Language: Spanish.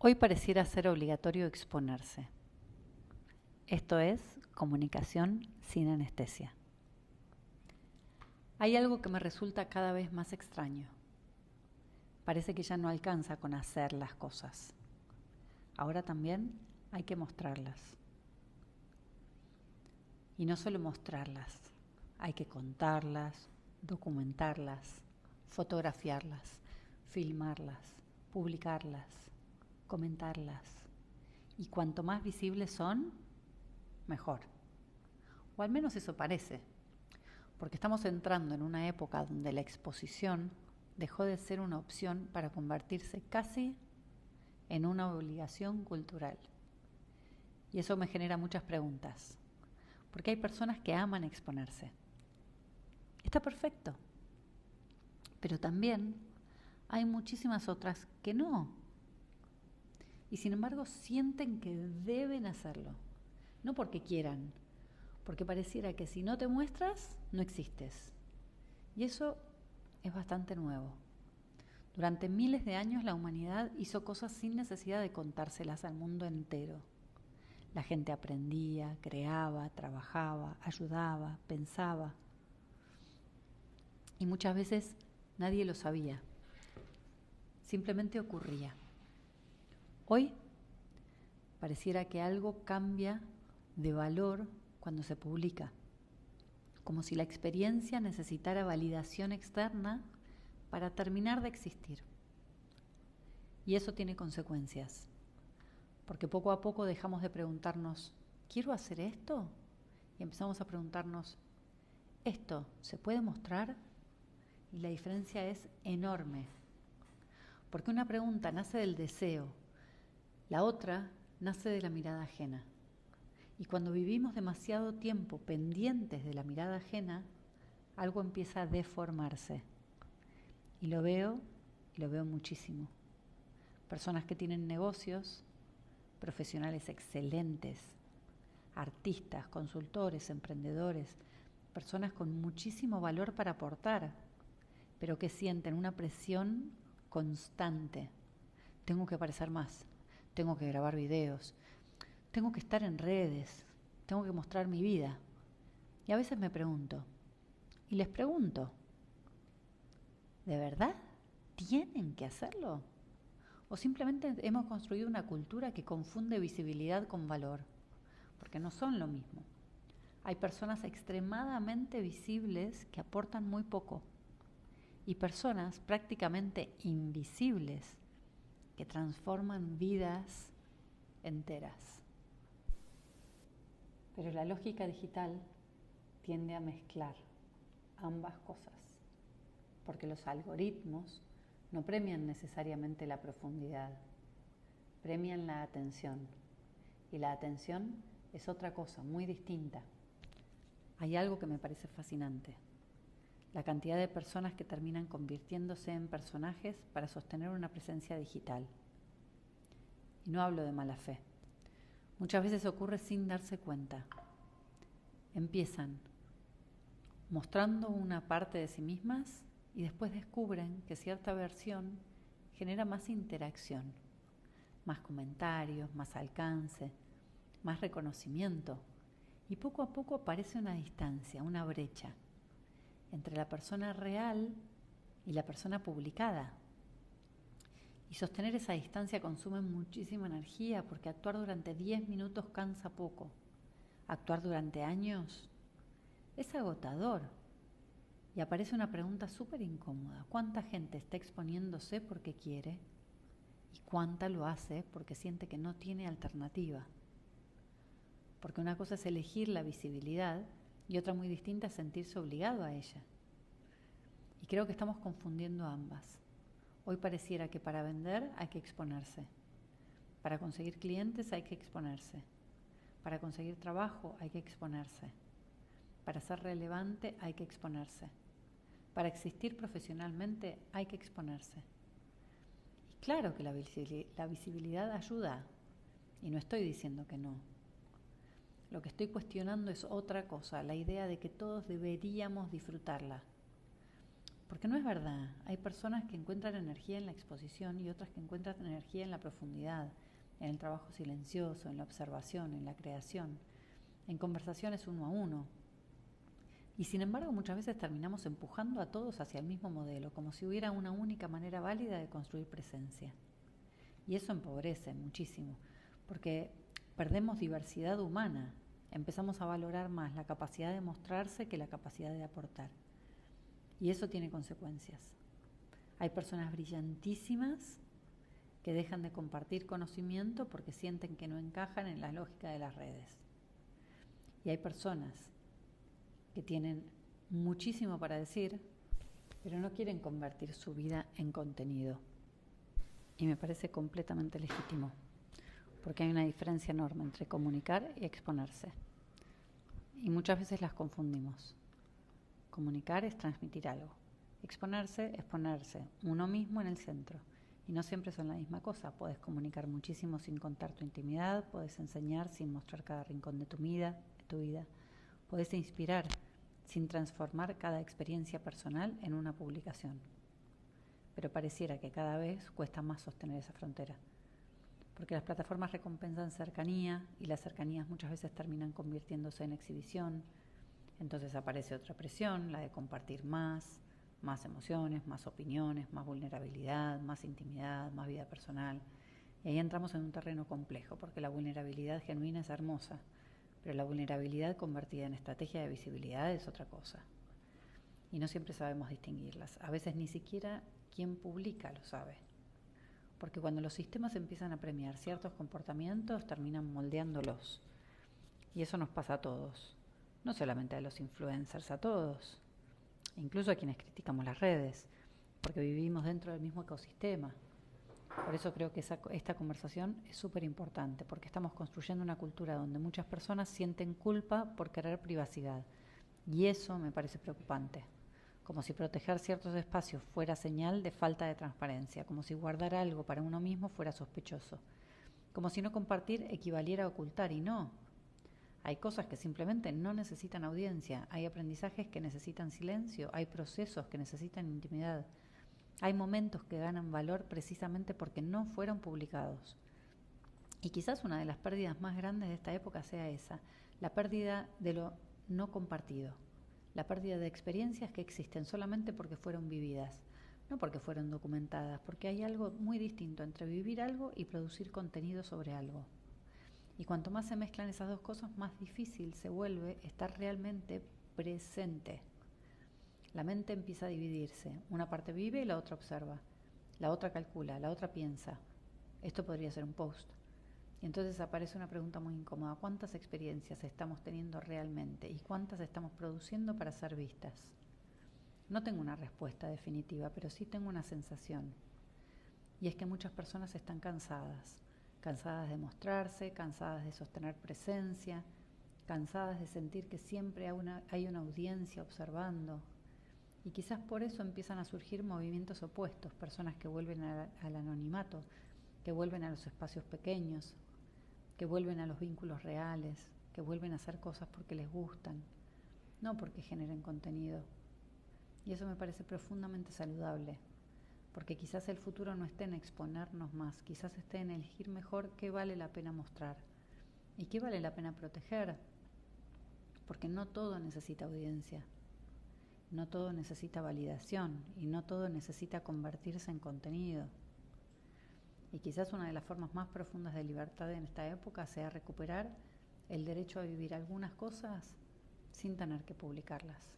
Hoy pareciera ser obligatorio exponerse. Esto es comunicación sin anestesia. Hay algo que me resulta cada vez más extraño. Parece que ya no alcanza con hacer las cosas. Ahora también hay que mostrarlas. Y no solo mostrarlas, hay que contarlas, documentarlas, fotografiarlas, filmarlas, publicarlas, comentarlas. Y cuanto más visibles son, mejor. O al menos eso parece, porque estamos entrando en una época donde la exposición dejó de ser una opción para convertirse casi en una obligación cultural. Y eso me genera muchas preguntas, porque hay personas que aman exponerse. Está perfecto, pero también hay muchísimas otras que no. Y sin embargo sienten que deben hacerlo, no porque quieran, porque pareciera que si no te muestras, no existes. Y eso es bastante nuevo. Durante miles de años la humanidad hizo cosas sin necesidad de contárselas al mundo entero. La gente aprendía, creaba, trabajaba, ayudaba, pensaba. Y muchas veces nadie lo sabía. Simplemente ocurría. Hoy pareciera que algo cambia de valor cuando se publica, como si la experiencia necesitara validación externa para terminar de existir. Y eso tiene consecuencias, porque poco a poco dejamos de preguntarnos, ¿quiero hacer esto? Y empezamos a preguntarnos, ¿esto se puede mostrar? Y la diferencia es enorme, porque una pregunta nace del deseo, la otra nace de la mirada ajena. Y cuando vivimos demasiado tiempo pendientes de la mirada ajena, algo empieza a deformarse. Y lo veo muchísimo. Personas que tienen negocios, profesionales excelentes, artistas, consultores, emprendedores, personas con muchísimo valor para aportar, pero que sienten una presión constante. Tengo que aparecer más, tengo que grabar videos, tengo que estar en redes, tengo que mostrar mi vida. Y a veces me pregunto, y les pregunto, ¿de verdad tienen que hacerlo? ¿O simplemente hemos construido una cultura que confunde visibilidad con valor? Porque no son lo mismo. Hay personas extremadamente visibles que aportan muy poco y personas prácticamente invisibles que transforman vidas enteras. Pero la lógica digital tiende a mezclar ambas cosas, porque los algoritmos no premian necesariamente la profundidad, premian la atención. Y la atención es otra cosa muy distinta. Hay algo que me parece fascinante: la cantidad de personas que terminan convirtiéndose en personajes para sostener una presencia digital. Y no hablo de mala fe. Muchas veces ocurre sin darse cuenta. Empiezan mostrando una parte de sí mismas y después descubren que cierta versión genera más interacción, más comentarios, más alcance, más reconocimiento. Y poco a poco aparece una distancia, una brecha entre la persona real y la persona publicada. Y sostener esa distancia consume muchísima energía, porque actuar durante 10 minutos cansa poco. Actuar durante años es agotador. Y aparece una pregunta súper incómoda: ¿cuánta gente está exponiéndose porque quiere? ¿Y cuánta lo hace porque siente que no tiene alternativa? Porque una cosa es elegir la visibilidad y otra muy distinta es sentirse obligado a ella. Y creo que estamos confundiendo ambas. Hoy pareciera que para vender hay que exponerse. Para conseguir clientes hay que exponerse. Para conseguir trabajo hay que exponerse. Para ser relevante hay que exponerse. Para existir profesionalmente hay que exponerse. Y claro que la visibilidad ayuda, y no estoy diciendo que no. Lo que estoy cuestionando es otra cosa, la idea de que todos deberíamos disfrutarla. Porque no es verdad. Hay personas que encuentran energía en la exposición y otras que encuentran energía en la profundidad, en el trabajo silencioso, en la observación, en la creación, en conversaciones uno a uno. Y sin embargo, muchas veces terminamos empujando a todos hacia el mismo modelo, como si hubiera una única manera válida de construir presencia. Y eso empobrece muchísimo, porque perdemos diversidad humana. Empezamos a valorar más la capacidad de mostrarse que la capacidad de aportar. Y eso tiene consecuencias. Hay personas brillantísimas que dejan de compartir conocimiento porque sienten que no encajan en la lógica de las redes. Y hay personas que tienen muchísimo para decir, pero no quieren convertir su vida en contenido. Y me parece completamente legítimo, porque hay una diferencia enorme entre comunicar y exponerse. Y muchas veces las confundimos. Comunicar es transmitir algo. Exponerse es ponerse uno mismo en el centro. Y no siempre son la misma cosa. Puedes comunicar muchísimo sin contar tu intimidad, puedes enseñar sin mostrar cada rincón de tu vida, puedes inspirar sin transformar cada experiencia personal en una publicación. Pero pareciera que cada vez cuesta más sostener esa frontera. Porque las plataformas recompensan cercanía y las cercanías muchas veces terminan convirtiéndose en exhibición. Entonces aparece otra presión, la de compartir más emociones, más opiniones, más vulnerabilidad, más intimidad, más vida personal. Y ahí entramos en un terreno complejo, porque la vulnerabilidad genuina es hermosa, pero la vulnerabilidad convertida en estrategia de visibilidad es otra cosa. Y no siempre sabemos distinguirlas. A veces ni siquiera quien publica lo sabe. Porque cuando los sistemas empiezan a premiar ciertos comportamientos, terminan moldeándolos. Y eso nos pasa a todos. No solamente a los influencers, a todos. Incluso a quienes criticamos las redes. Porque vivimos dentro del mismo ecosistema. Por eso creo que esta conversación es súper importante. Porque estamos construyendo una cultura donde muchas personas sienten culpa por querer privacidad. Y eso me parece preocupante. Como si proteger ciertos espacios fuera señal de falta de transparencia, como si guardar algo para uno mismo fuera sospechoso, como si no compartir equivaliera a ocultar, y no. Hay cosas que simplemente no necesitan audiencia, hay aprendizajes que necesitan silencio, hay procesos que necesitan intimidad, hay momentos que ganan valor precisamente porque no fueron publicados. Y quizás una de las pérdidas más grandes de esta época sea esa, la pérdida de lo no compartido. La pérdida de experiencias que existen solamente porque fueron vividas, no porque fueron documentadas, porque hay algo muy distinto entre vivir algo y producir contenido sobre algo. Y cuanto más se mezclan esas dos cosas, más difícil se vuelve estar realmente presente. La mente empieza a dividirse, una parte vive y la otra observa, la otra calcula, la otra piensa. Esto podría ser un post. Y entonces aparece una pregunta muy incómoda. ¿Cuántas experiencias estamos teniendo realmente? ¿Y cuántas estamos produciendo para ser vistas? No tengo una respuesta definitiva, pero sí tengo una sensación. Y es que muchas personas están cansadas. Cansadas de mostrarse, cansadas de sostener presencia, cansadas de sentir que siempre hay una audiencia observando. Y quizás por eso empiezan a surgir movimientos opuestos, personas que vuelven al anonimato, que vuelven a los espacios pequeños, que vuelven a los vínculos reales, que vuelven a hacer cosas porque les gustan, no porque generen contenido. Y eso me parece profundamente saludable, porque quizás el futuro no esté en exponernos más, quizás esté en elegir mejor qué vale la pena mostrar y qué vale la pena proteger, porque no todo necesita audiencia, no todo necesita validación y no todo necesita convertirse en contenido. Y quizás una de las formas más profundas de libertad en esta época sea recuperar el derecho a vivir algunas cosas sin tener que publicarlas.